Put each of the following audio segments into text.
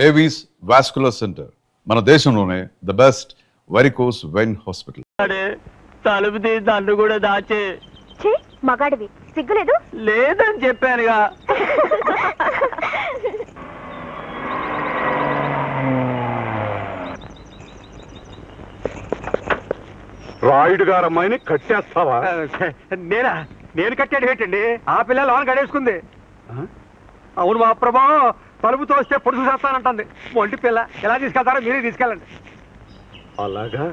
Avis vascular centre మన దేశంలోనే the best varicose vein hospital. తలుపు తీసి నన్ను కూడా దాచే. మగాడివి సిగ్గులేదు? లేదని చెప్పానుగా. రాయుడు గారు అమ్మాయిని కట్టేస్తావా? నేను కట్టాడు ఏంటండి? ఆ పిల్ల లోన్ గడేసుకుంది. అవును మా ప్రభా, తలుపు తోస్తే పొడుసు చేస్తానంటుంది. ఒంటి పిల్ల ఎలా తీసుకెళ్తారో మీరే తీసుకెళ్ళండి. అలాగా?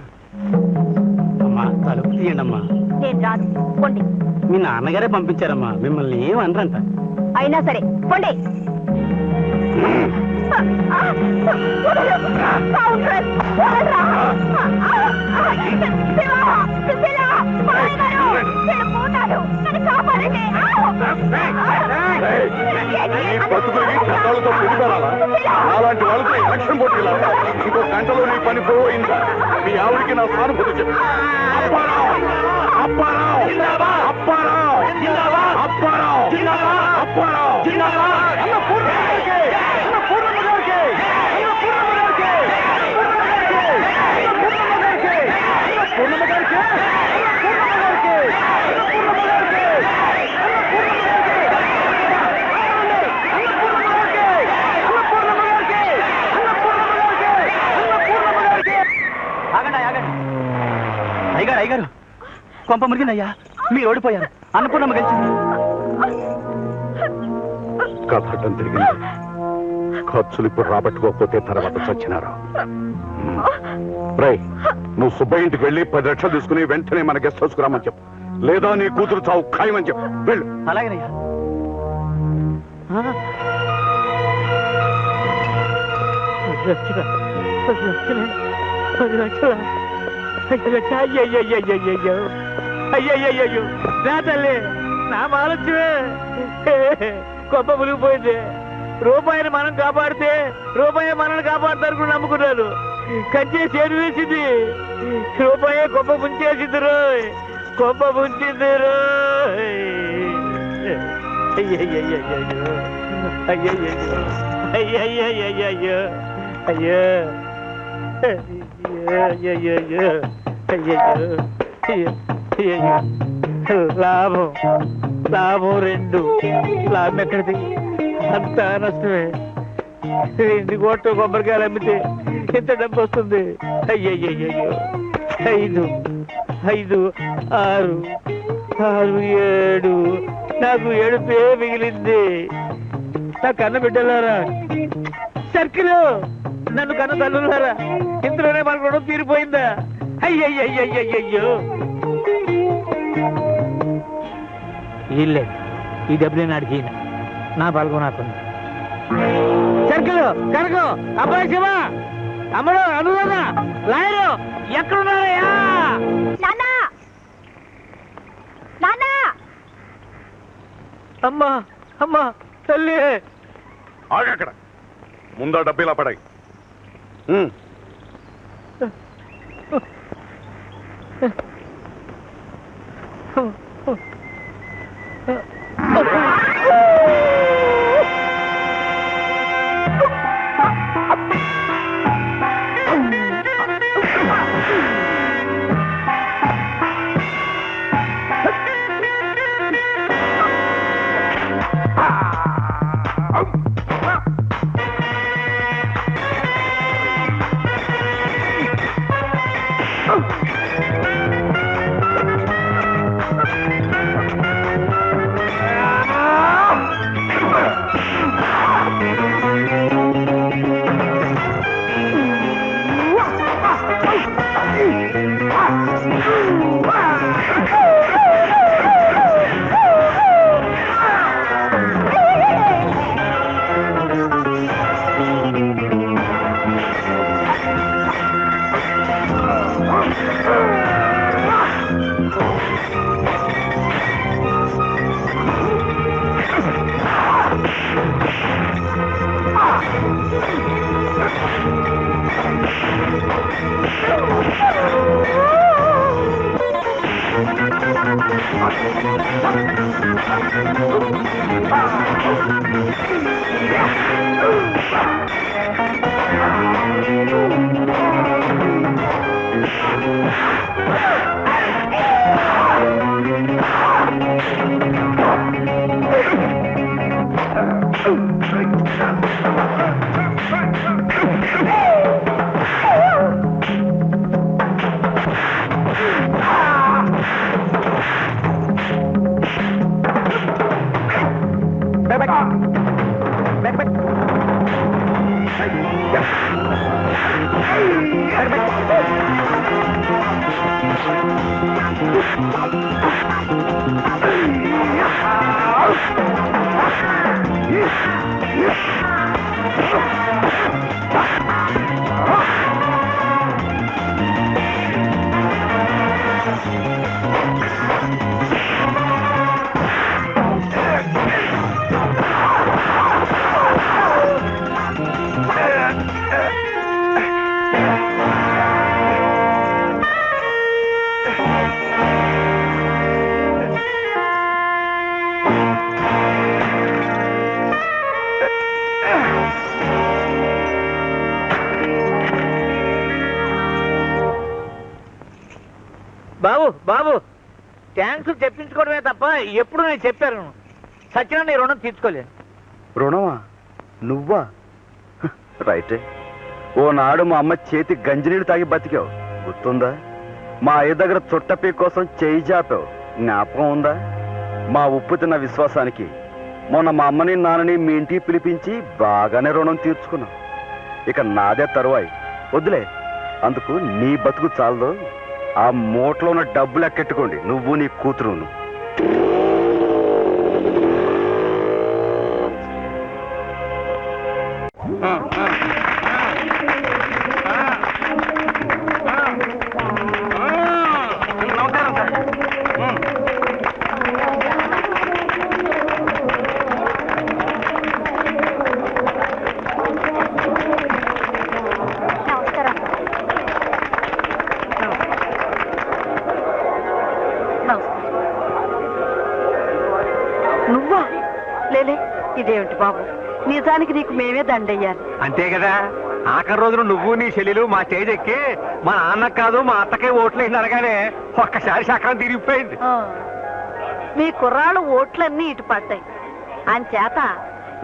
అమ్మా తలుపు తీయండి అమ్మా. నేను రాదు, పొండి. మీ నాన్నగారే పంపించారమ్మా, మిమ్మల్ని ఏమనరంట. అయినా సరే పొండి. అలాంటి వాళ్ళతో ఎలక్షన్ పోటీలా? ఇంకో గంటలో నీ పని పోయిందా? మీ ఆవిడికి నా సానుభూతి చెప్పు. అప్పారావు అప్పారావు అప్పారావు అప్పారావు అప్పారావు అయ్యగారు అయ్యగారు, కొంప మురిగిందయ్యా, మీరు ఓడిపోయారు. అన్నపూర్ణమ్మ గెలిచింది. కథటం తిరిగింది. ఖర్చులు ఇప్పుడు రాబట్టుకోకపోతే తర్వాత చచ్చినారా? రై, నువ్వు సుబ్బయ్య ఇంటికి వెళ్ళి 10 లక్షలు తీసుకుని వెంటనే మన గెస్ట్ హౌస్ కు రమ్మని చెప్పు. లేదా నీ కూతురు చావు ఖాయమని చెప్పు. వెళ్ళు. అలాగేనయ్యా. అయ్యయ్యో నా తల్లి, నా మాలచ్చువే. గొప్ప మునిగిపోయింది. రూపాయిని మనం కాపాడితే రూపాయి మనల్ని కాపాడుతారు నమ్ముకున్నాను. కంచే చేరు వేసింది. రూపాయి గొప్ప ముంచేసింది రోయ్, గొప్ప ముంచింది రోయ్. అయ్యయ్యో అయ్యయ్యో అయ్యయ్యో అయ్యో అయ్యయ్యో అయ్యయ్యో. లాభం లాభం 2. లాభం ఎక్కడిది? అంతా నష్టమే. 2 కోట్ల కొబ్బరికాయలు అమ్మితే ఎంత డబ్బు వస్తుంది? అయ్యయ్యో. 5 5 6 6 7. నాకు 7 మిగిలింది. నా కన్న బిడ్డలారా, సర్కిల్ నన్ను కన్న తల్లులారా, ఇందులోనే మన రుణం తీరిపోయిందా? అయ్యయ్యో. ఇల్లే ఈ డబ్బులే నాడికి నా పాల్గొ నాకుంది. సర్కిల్ కనకం, అబ్బాయి శివ, అమ్మడు అనురాధ, లాయరు ఎక్కడున్నారయ్యా? అమ్మా అమ్మా తల్లి. ఆగక్కడ, ముందా డబ్బిలా పడాయి. Ah! బాబు బాబు థ్యాంక్స్ చెప్పించుకోవడమే తప్ప ఎప్పుడు నేను చెప్పాను సచిన నీ రుణం తీర్చుకోలేదు. రుణమా? నువ్వా? రైటే. ఓనాడు మా అమ్మ చేతి గంజినీళ్ళు తాగి బతికావు, గుర్తుందా? మా అయ్య దగ్గర చుట్టపీ కోసం చేయి జాపావు, జ్ఞాపకం ఉందా? మా ఉప్పు తిన్న విశ్వాసానికి మొన్న మా అమ్మని నాన్నని మీ ఇంటికి పిలిపించి బాగానే రుణం తీర్చుకున్నావు. ఇక నాదే తరువాయి. వద్దులే, అందుకు నీ బతుకు చాలదు. ఆ మూటలో ఉన్న డబ్బులు ఎక్కెట్టుకోండి, నువ్వు నీ కూతురును. నమస్కారం. నువ్వా? లేలే, ఇదేమిటి బాబు, నిజానికి నీకు మేమే దండయ్యాలి. అంతే కదా, ఆఖరి రోజున నువ్వు నీ చెల్లెలు మా స్టేజ్ ఎక్కి మా నాన్నకు కాదు మా అత్తకే ఓట్లేసింది అనగానే ఒక్కసారి చక్రం తిరిగిపోయింది. మీ కుర్రాళ్ళు ఓట్లన్నీ ఇటు పడ్డాయి. అంచేత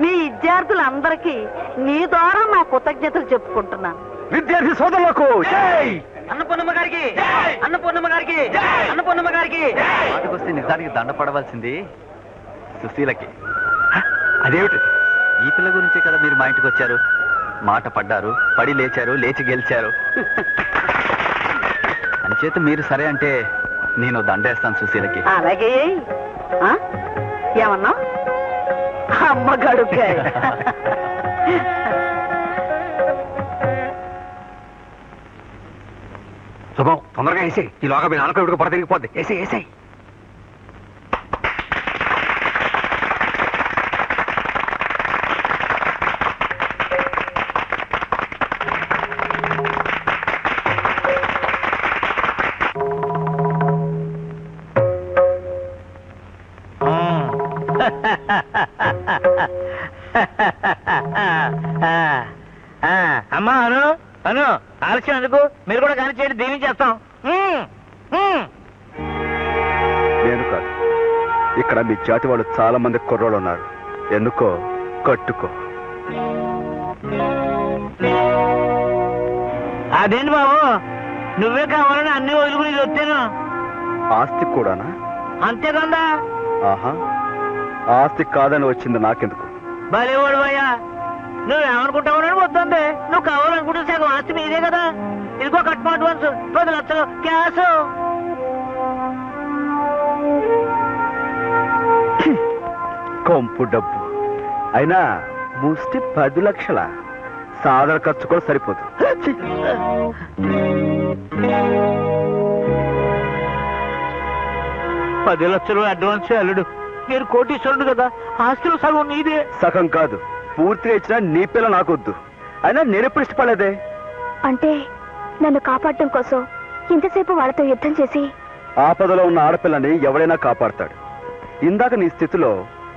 మీ విద్యార్థులందరికీ నీ ద్వారా మా కృతజ్ఞతలు చెప్పుకుంటున్నాను. విద్యార్థి సోదరులకు జై! అన్నపూర్ణమ్మ గారికి, అన్నపూర్ణమ్మ గారికి, అన్నపూర్ణమ్మ గారికి. వాటికొస్తే నిజానికి దండ పడవలసింది సుశీలకి. అదేమిటి? ఈ పిల్ల గురించే కదా మీరు మా ఇంటికి వచ్చారు. మాట పడ్డారు, పడి లేచారు, లేచి గెలిచారు. అంచేత మీరు సరే అంటే నేను దండేస్తాను సుశీలకి. అలాగే. ఆ? ఏమన్నా? అమ్మ గడుగ్గాయ. శుభం, తొందరగా వేసేయి. ఈలోగా మీ నాన్నకు ఇవిడికి పొర తిరిగిపోద్ది. వేసేయి వేసేయి. అమ్మా అను అను, ఆలస్యం ఎందుకు? మీరు కూడా కానీ చేయండి, దీవించేస్తాం. నేను కాదు, ఇక్కడ మీ జాతి వాళ్ళు చాలా మంది కుర్రోళ్ళు ఉన్నారు. ఎందుకో కట్టుకో. అదేంటి బాబు, నువ్వే కావాలని అన్ని వదులుకుని వచ్చాను. ఆస్తి కూడానా? అంతేకందా? ఆహా, ఆస్తి కాదని వచ్చింది నాకెందుకు? భలేవాడు భయ్యా, నువ్వేమనుకుంటావు వద్దండి. నువ్వు కావాలనుకుంటే సగం ఆస్తి మీదే కదా. ఇదిగో కట్మ అడ్వాన్స్ 10 లక్షలు క్యాష్. కొంపు డబ్బు అయినా ముష్టి 10 లక్షల సాధారణ ఖర్చు కూడా సరిపోదు. 10 లక్షలు అడ్వాన్స్ అల్లుడు. మీరు కోటీశ్వరుడు కదా, ఆస్తులు సగం నీదే. సగం కాదు, పూర్తిగా ఇచ్చినా నీ పిల్ల నాకొద్దు. అయినా నేనెప్పుడు ఇష్టపడలేదే. అంటే నన్ను కాపాడటం కోసం ఇంతసేపు వాళ్ళతో యుద్ధం చేసి ఆపదలో ఉన్న ఆడపిల్లని ఎవడైనా కాపాడతాడు. ఇందాక నీ స్థితిలో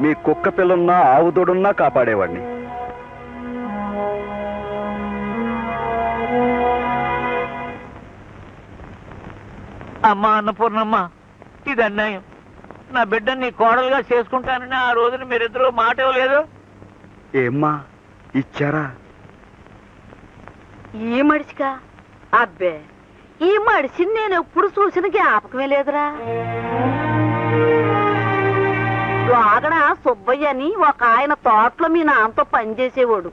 మీ కుక్క పిల్లున్నా ఆవు దూడున్నా కాపాడేవాడిని. అమ్మా అన్నపూర్ణమ్మ, ఇది అన్యాయం. నా బిడ్డని నీ కోడలుగా చేసుకుంటానని ఆ రోజున మీరిద్దరూ మాట ఇవ్వలేదు. ఏమ్మా ఇచ్చారా? ఈ మడిచిగా? అబ్బే, ఈ మడిచిని నేను ఎప్పుడు చూసిన జ్ఞాపకమే లేదురా. వాగడ సుబ్బయ్య అని ఒక ఆయన తోటలో మీ నాన్నతో పనిచేసేవాడు.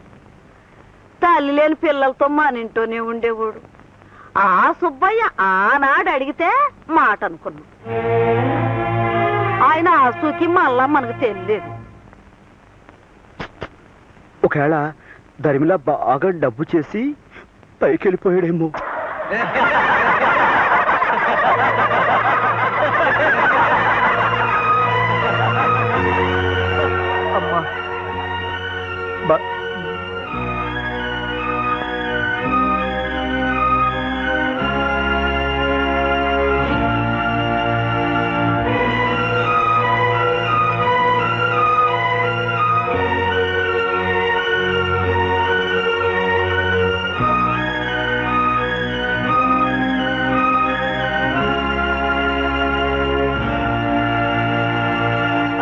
తల్లి లేని పిల్లలతో మన ఇంట్లోనే ఉండేవాడు. ఆ సుబ్బయ్య ఆనాడు అడిగితే మాట అనుకున్నాం. ఆయన ఆసూకి మళ్ళా మనకు తెలియలేదు. ఒకవేళ ధర్మిలా బాగా డబ్బు చేసి పైకి వెళ్ళిపోయాడేమో. అమ్మా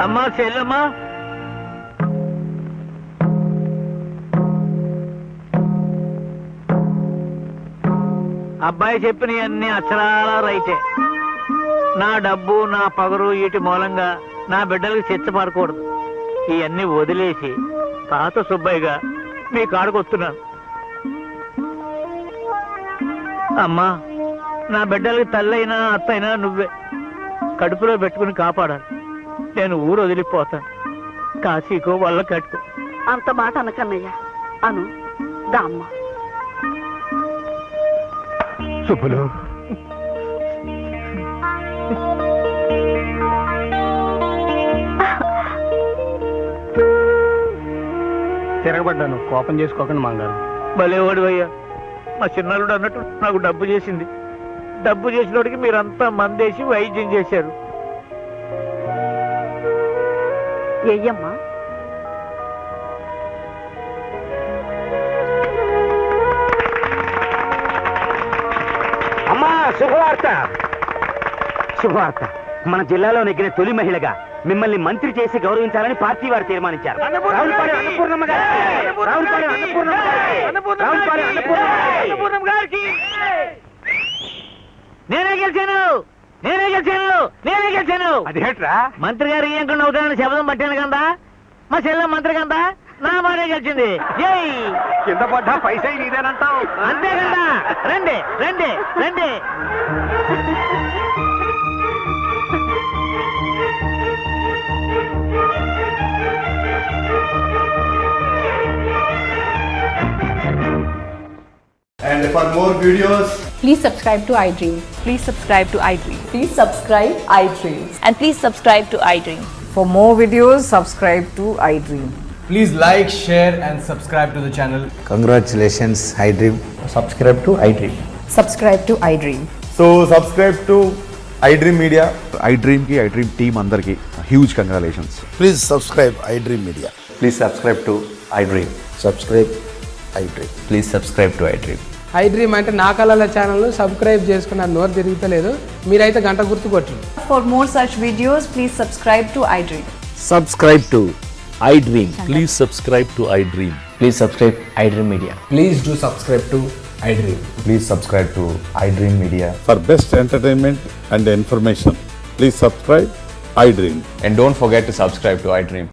అమ్మా చెల్లమ్మా, అబ్బాయి చెప్పిన అన్ని అక్షరాలా రైతే. నా డబ్బు నా పగరు వీటి మూలంగా నా బిడ్డలకి చిచ్చపడకూడదు. ఇవన్నీ వదిలేసి తాత సుబ్బయ్యగా మీ కాడకొస్తున్నాను. అమ్మా, నా బిడ్డలకి తల్లైనా అత్తైనా నువ్వే కడుపులో పెట్టుకుని కాపాడాలి. నేను ఊరు వదిలిపోతాను. కాశీకో వల్ల కట్టుకో. అంత మాట అనకన్నయ్యా. అను దామ్మ. శుభులు తిరగబడ్డాను, కోపం చేసుకోకండి మంగారు. భలేవాడు అయ్యా. మా చిన్నల్లుడు అన్నట్టు నాకు డబ్బు చేసింది. డబ్బు చేసినోడికి మీరంతా మందేసి వైద్యం చేశారు. ఎయ్యమ్మా. అమ్మా శుభవార్త, శుభవార్త. మన జిల్లాలో నెగ్గిన తొలి మహిళగా మిమ్మల్ని మంత్రి చేసి గౌరవించాలని పార్టీ వారు తీర్మానించారు. రావులపాలెం అన్నపూర్ణమ్మ గారికి. రావులపాలెం అన్నపూర్ణమ్మ గారికి. రావులపాలెం అన్నపూర్ణమ్మ గారికి. నేనే గెలిచాను, నేనే గెలిచాను, నేనే గెలిచాను. అదేట్రా? మంత్రి గారు ఏంకుండా అవుతానని శబ్దం పట్టాను కదా. మా చెల్లె మంత్రి కదా, నా మాటే గెలిచింది. జై. కింద పడ్డా పైసా నీదేనంటావు. అంతే కదా. రండి రండి రండి. And for more videos, please subscribe to iDream. Please subscribe to iDream. Please subscribe iDream. And please subscribe to iDream. For more videos, subscribe to iDream. please like, share and subscribe to the channel. Congratulations, iDream. Subscribe to iDream. Subscribe to iDream. So subscribe to iDream Media. iDream ki iDream team అందరికి huge congratulations. Please subscribe iDream Media. Please subscribe to iDream. Subscribe iDream. Please subscribe to iDream. iDream అంటే నా కళల channel subscribe చేసుకున్న నోరు తిరుగుతలేదు. మీరైతే గంట గుర్తు కొట్టండి. For more such videos, please subscribe to iDream. Subscribe to iDream. Please subscribe to iDream. Please subscribe iDream Media. Please do subscribe to iDream. Please subscribe to iDream Media. For best entertainment and information, please subscribe iDream. And don't forget to subscribe to iDream.